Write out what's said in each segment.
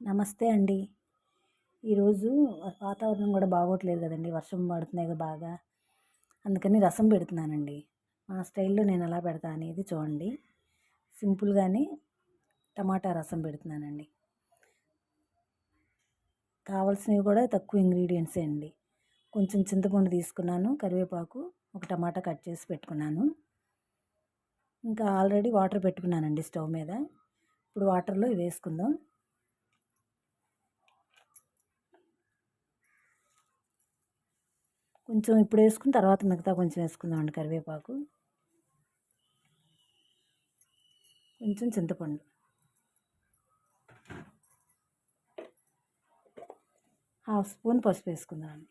నమస్తే అండి. ఈరోజు వాతావరణం కూడా బాగోట్లేదు కదండీ! వర్షం పడుతున్నాయి కదా బాగా. అందుకని రసం పెడుతున్నానండి. మా స్టైల్‌లో నేను ఎలా పెడతా అనేది చూడండి. సింపుల్‌గానే టమాటా రసం పెడుతున్నానండి. కావాల్సినవి కూడా తక్కువ ఇంగ్రీడియంట్సే అండి. కొంచెం చింతపండు తీసుకున్నాను, కరివేపాకు, ఒక టమాటా కట్ చేసి పెట్టుకున్నాను. ఇంకా ఆల్రెడీ వాటర్ పెట్టుకున్నానండి స్టవ్ మీద. ఇప్పుడు వాటర్‌లో ఇవి వేసుకుందాం. కొంచెం ఇప్పుడు వేసుకున్న తర్వాత మిగతా కొంచెం వేసుకుందామండి కరివేపాకు. కొంచెం చింతపండు. హాఫ్ స్పూన్ పసుపు వేసుకుందామండి.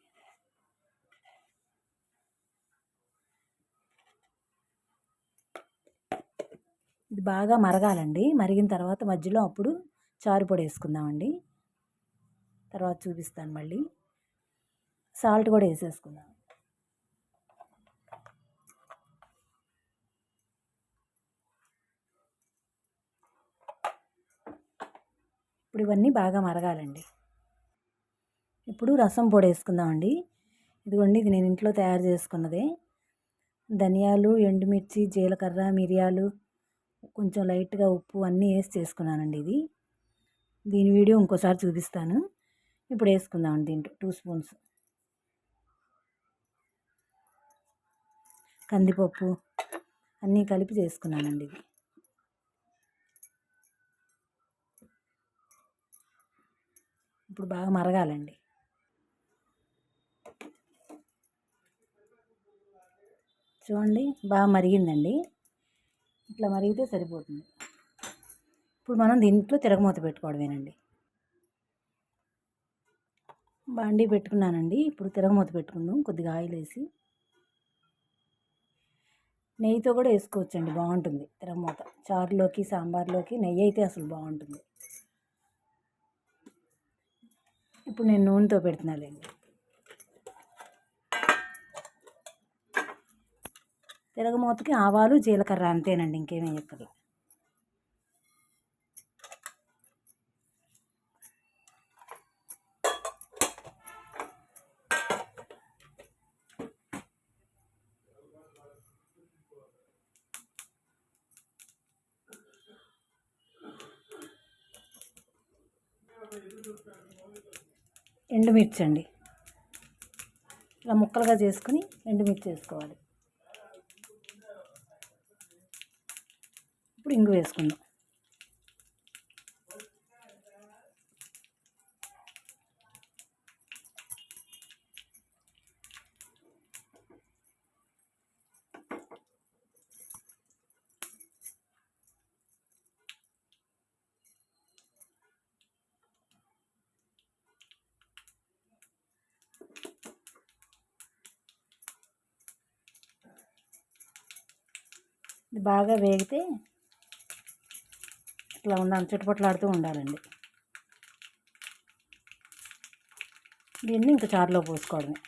ఇది బాగా మరగాలండి. మరిగిన తర్వాత మధ్యలో అప్పుడు చారు పొడి వేసుకుందామండి. తర్వాత చూపిస్తాను మళ్ళీ. సాల్ట్ కూడా వేసేసుకుందాం. ఇప్పుడు ఇవన్నీ బాగా మరగాలండి. ఇప్పుడు రసం పొడి వేసుకుందామండి. ఇదిగోండి, ఇది నేను ఇంట్లో తయారు చేసుకున్నదే. ధనియాలు, ఎండుమిర్చి, జీలకర్ర, మిరియాలు, కొంచెం లైట్గా ఉప్పు అన్నీ వేసి చేసుకున్నానండి ఇది. దీని వీడియో ఇంకోసారి చూపిస్తాను. ఇప్పుడు వేసుకుందామండి దీంట్లో 2 స్పూన్స్ కందిపప్పు అన్నీ కలిపి చేసుకున్నానండి ఇది. ఇప్పుడు బాగా మరగాలండి. చూడండి, బాగా మరిగిందండి. ఇట్లా మరిగితే సరిపోతుంది. ఇప్పుడు మనం దీంట్లో తిరగమూత పెట్టుకోవడమేనండి. బాండీ పెట్టుకున్నానండి. ఇప్పుడు తిరగమూత పెట్టుకుందాం. కొద్దిగా ఆయిల్ వేసి, నెయ్యితో కూడా వేసుకోవచ్చండి, బాగుంటుంది తిరగమూత. చారులోకి, సాంబార్లోకి నెయ్యి అయితే అసలు బాగుంటుంది. ఇప్పుడు నేను నూనెతో పెడుతున్నానండి. తిరగమూతకి ఆవాలు, జీలకర్ర అంతేనండి, ఇంకేమీ చెప్పదు. ఎండుమిర్చి అండి, ఇలా ముక్కలుగా చేసుకుని ఎండుమిర్చి వేసుకోవాలి. ఇప్పుడు ఇంగు వేసుకుందాం. ఇది బాగా వేగితే ఇట్లా ఉండాలి, చుట్టుపట్లాడుతూ ఉండాలండి. దీన్ని ఇంకా చారులో పోసుకోవడమే.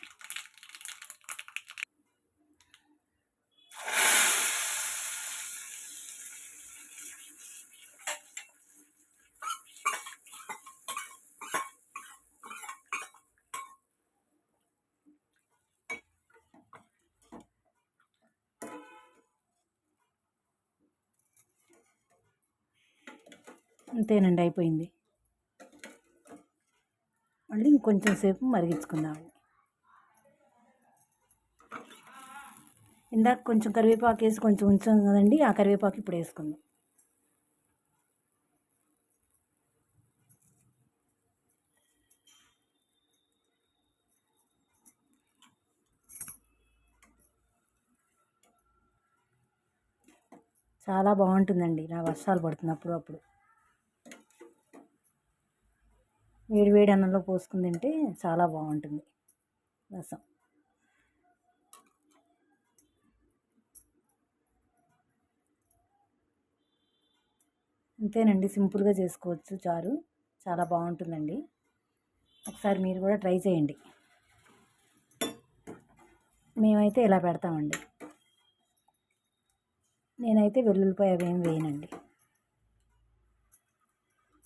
అంతేనండి, అయిపోయింది. మళ్ళీ ఇంకొంచెం సేపు మరిగించుకుందామండి. ఇందాక కొంచెం కరివేపాకు వేసి కొంచెం ఉంచాం కదండి, ఆ కరివేపాకు ఇప్పుడు వేసుకుందాం. చాలా బాగుంటుందండి ఇలా వర్షాలు పడుతున్నప్పుడు. అప్పుడు వేడి వేడి అన్నంలో పోసుకుని తింటే చాలా బాగుంటుంది రసం. అంతేనండి, సింపుల్గా చేసుకోవచ్చు చారు. చాలా బాగుంటుందండి. ఒకసారి మీరు కూడా ట్రై చేయండి. మేమైతే ఇలా పెడతామండి. నేనైతే వెల్లుల్లిపాయ అవి ఏమి వేయనండి.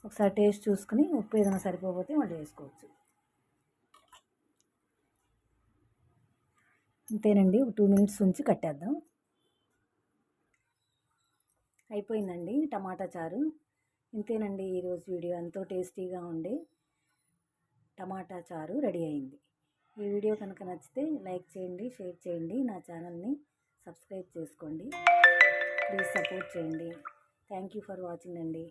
ఒకసారి టేస్ట్ చూసుకుని ఉప్పు ఏదైనా సరిపోతే మళ్ళీ వేసుకోవచ్చు. అంతేనండి, 2 మినిట్స్ ఉంచి కట్టేద్దాం. అయిపోయిందండి టమాటా చారు. ఇంతేనండి, ఈరోజు వీడియో ఎంతో టేస్టీగా ఉండే టమాటా చారు రెడీ అయింది. ఈ వీడియో కనుక నచ్చితే లైక్ చేయండి, షేర్ చేయండి, నా ఛానల్ని సబ్స్క్రైబ్ చేసుకోండి. ప్లీజ్ సపోర్ట్ చేయండి. థ్యాంక్ యూ ఫర్ వాచింగ్ అండి.